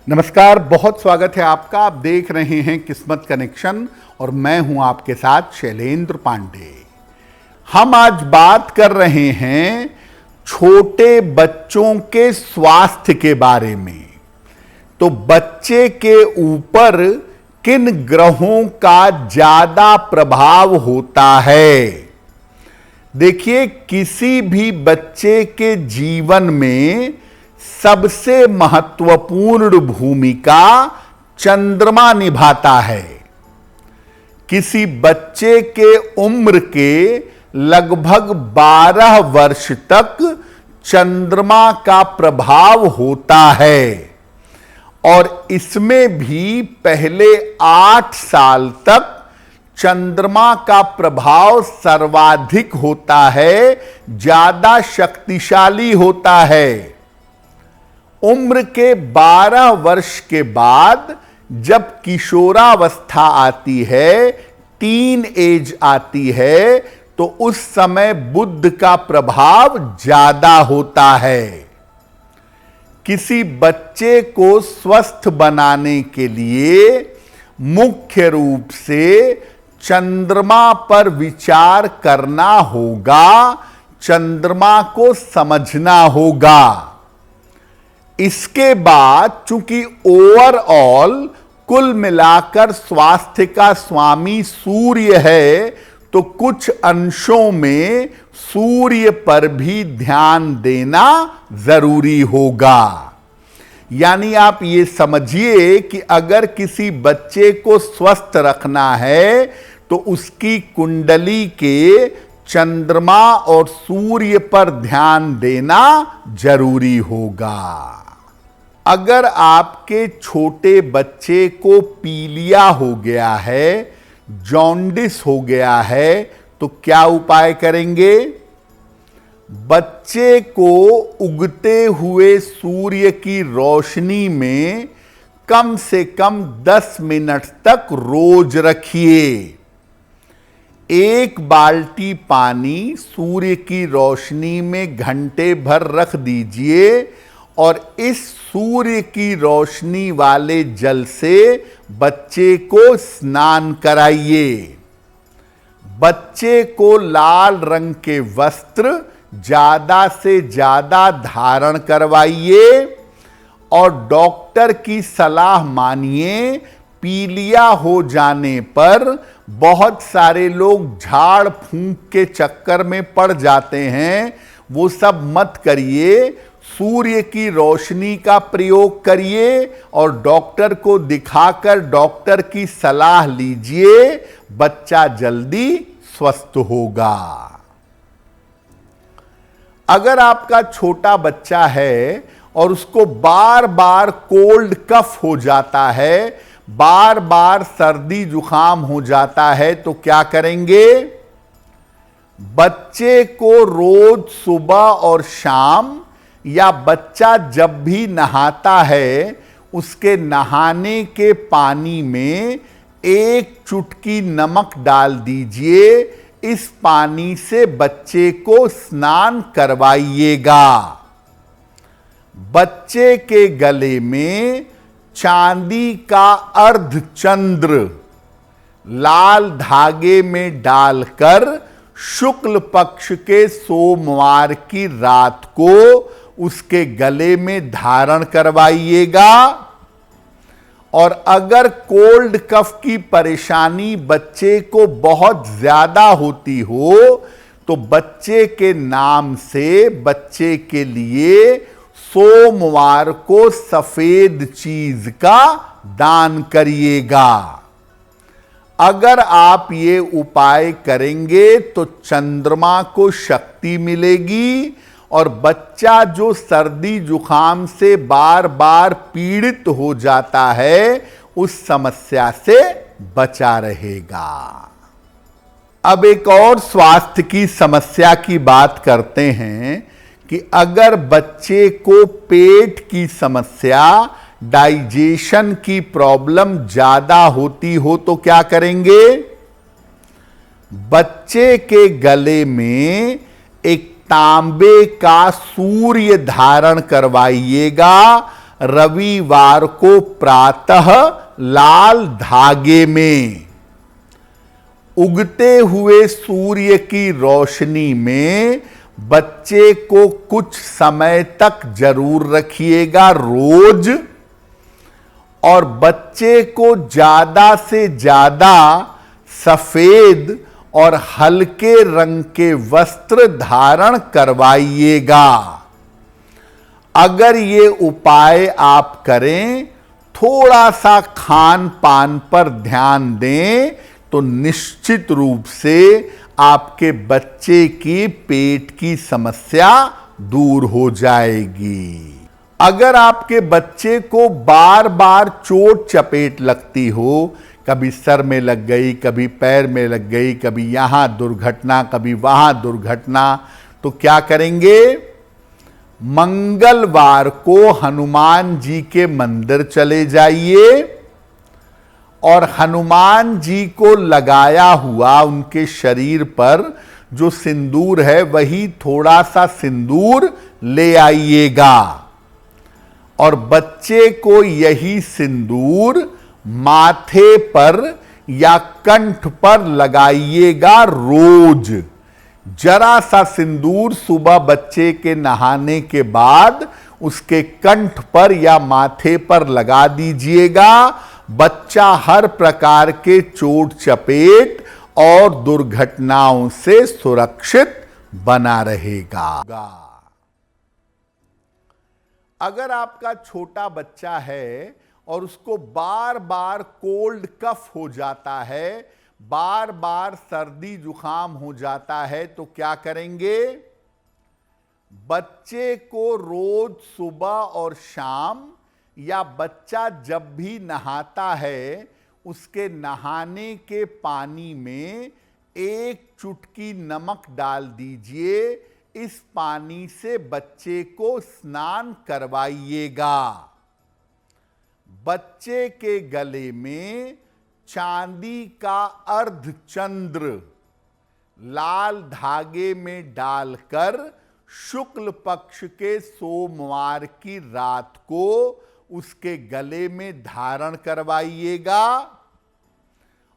नमस्कार, बहुत स्वागत है आपका। आप देख रहे हैं किस्मत कनेक्शन और मैं हूं आपके साथ शैलेंद्र पांडे। हम आज बात कर रहे हैं छोटे बच्चों के स्वास्थ्य के बारे में। तो बच्चे के ऊपर किन ग्रहों का ज्यादा प्रभाव होता है? देखिए, किसी भी बच्चे के जीवन में सबसे महत्वपूर्ण भूमिका चंद्रमा निभाता है। किसी बच्चे के उम्र के लगभग 12 वर्ष तक चंद्रमा का प्रभाव होता है और इसमें भी पहले 8 साल तक चंद्रमा का प्रभाव सर्वाधिक होता है, ज्यादा शक्तिशाली होता है। उम्र के 12 वर्ष के बाद जब किशोरावस्था आती है, टीन एज आती है, तो उस समय बुध का प्रभाव ज्यादा होता है। किसी बच्चे को स्वस्थ बनाने के लिए मुख्य रूप से चंद्रमा पर विचार करना होगा, चंद्रमा को समझना होगा। इसके बाद चूंकि ओवरऑल कुल मिलाकर स्वास्थ्य का स्वामी सूर्य है, तो कुछ अंशों में सूर्य पर भी ध्यान देना जरूरी होगा। यानी आप ये समझिए कि अगर किसी बच्चे को स्वस्थ रखना है तो उसकी कुंडली के चंद्रमा और सूर्य पर ध्यान देना जरूरी होगा। अगर आपके छोटे बच्चे को पीलिया हो गया है, जॉन्डिस हो गया है, तो क्या उपाय करेंगे? बच्चे को उगते हुए सूर्य की रोशनी में कम से कम 10 मिनट तक रोज रखिए। 1 बाल्टी पानी सूर्य की रोशनी में घंटे भर रख दीजिए और इस सूर्य की रोशनी वाले जल से बच्चे को स्नान कराइए। बच्चे को लाल रंग के वस्त्र ज्यादा से ज्यादा धारण करवाइए और डॉक्टर की सलाह मानिए। पीलिया हो जाने पर बहुत सारे लोग झाड़ फूंक के चक्कर में पड़ जाते हैं, वो सब मत करिए। सूर्य की रोशनी का प्रयोग करिए और डॉक्टर को दिखाकर डॉक्टर की सलाह लीजिए, बच्चा जल्दी स्वस्थ होगा। अगर आपका छोटा बच्चा है और उसको बार बार कोल्ड कफ हो जाता है, बार बार सर्दी जुकाम हो जाता है, तो क्या करेंगे? बच्चे को रोज सुबह और शाम या बच्चा जब भी नहाता है, उसके नहाने के पानी में 1 चुटकी नमक डाल दीजिए। इस पानी से बच्चे को स्नान करवाइएगा। बच्चे के गले में चांदी का अर्धचंद्र लाल धागे में डालकर शुक्ल पक्ष के सोमवार की रात को उसके गले में धारण करवाइएगा। और अगर कोल्ड कफ की परेशानी बच्चे को बहुत ज्यादा होती हो, तो बच्चे के नाम से बच्चे के लिए सोमवार को सफेद चीज का दान करिएगा। अगर आप ये उपाय करेंगे तो चंद्रमा को शक्ति मिलेगी और बच्चा जो सर्दी जुकाम से बार बार पीड़ित हो जाता है, उस समस्या से बचा रहेगा। अब एक और स्वास्थ्य की समस्या की बात करते हैं कि अगर बच्चे को पेट की समस्या, डाइजेशन की प्रॉब्लम ज्यादा होती हो, तो क्या करेंगे? बच्चे के गले में एक तांबे का सूर्य धारण करवाइएगा। रविवार को प्रातः लाल धागे में उगते हुए सूर्य की रोशनी में बच्चे को कुछ समय तक जरूर रखिएगा रोज, और बच्चे को ज्यादा से ज्यादा सफेद और हल्के रंग के वस्त्र धारण करवाइएगा। अगर ये उपाय आप करें, थोड़ा सा खान पान पर ध्यान दें, तो निश्चित रूप से आपके बच्चे की पेट की समस्या दूर हो जाएगी। अगर आपके बच्चे को बार बार चोट चपेट लगती हो, कभी सर में लग गई, कभी पैर में लग गई, कभी यहां दुर्घटना, कभी वहां दुर्घटना, तो क्या करेंगे? मंगलवार को हनुमान जी के मंदिर चले जाइए और हनुमान जी को लगाया हुआ उनके शरीर पर जो सिंदूर है, वही थोड़ा सा सिंदूर ले आइएगा और बच्चे को यही सिंदूर माथे पर या कंठ पर लगाइएगा रोज। जरा सा सिंदूर सुबह बच्चे के नहाने के बाद उसके कंठ पर या माथे पर लगा दीजिएगा। बच्चा हर प्रकार के चोट चपेट और दुर्घटनाओं से सुरक्षित बना रहेगा। अगर आपका छोटा बच्चा है और उसको बार बार कोल्ड कफ हो जाता है, बार बार सर्दी जुकाम हो जाता है, तो क्या करेंगे? बच्चे को रोज सुबह और शाम या बच्चा जब भी नहाता है, उसके नहाने के पानी में 1 चुटकी नमक डाल दीजिए। इस पानी से बच्चे को स्नान करवाइएगा। बच्चे के गले में चांदी का अर्धचंद्र लाल धागे में डालकर शुक्ल पक्ष के सोमवार की रात को उसके गले में धारण करवाइएगा।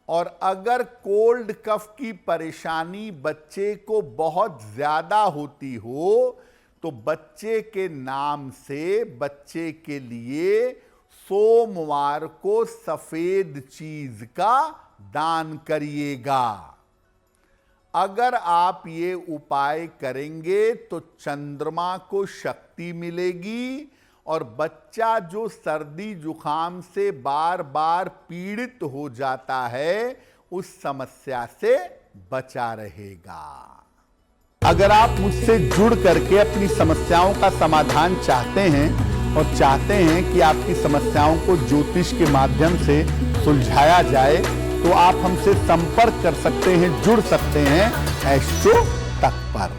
और अगर कोल्ड कफ की परेशानी बच्चे को बहुत ज्यादा होती हो, तो बच्चे के नाम से बच्चे के लिए सोमवार को सफेद चीज का दान करिएगा। अगर आप ये उपाय करेंगे तो चंद्रमा को शक्ति मिलेगी और बच्चा जो सर्दी जुकाम से बार बार पीड़ित हो जाता है, उस समस्या से बचा रहेगा। अगर आप मुझसे जुड़ करके अपनी समस्याओं का समाधान चाहते हैं और चाहते हैं कि आपकी समस्याओं को ज्योतिष के माध्यम से सुलझाया जाए, तो आप हमसे संपर्क कर सकते हैं, जुड़ सकते हैं एस्ट्रो तक पर।